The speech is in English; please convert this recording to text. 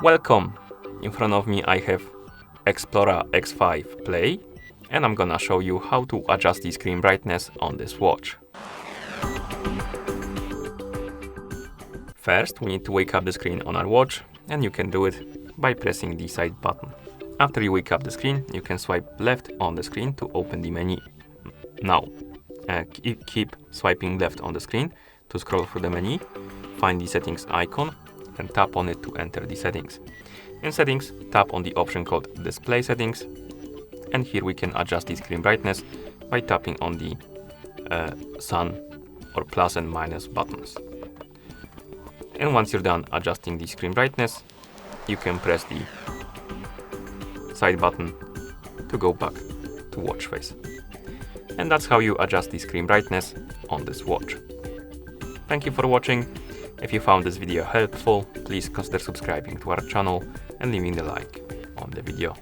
Welcome! In front of me I have Xplora X5 Play, and I'm gonna show you how to adjust the screen brightness on this watch. First, we need to wake up the screen on our watch, and you can do it by pressing the side button. After you wake up the screen, you can swipe left on the screen to open the menu. Now, keep swiping left on the screen to scroll through the menu, find the settings icon, and tap on it to enter the settings. In settings, tap on the option called display settings, and here we can adjust the screen brightness by tapping on the sun or plus and minus buttons. And once you're done adjusting the screen brightness, you can press the side button to go back to watch face. And that's how you adjust the screen brightness on this watch. Thank you for watching. If you found this video helpful, please consider subscribing to our channel and leaving a like on the video.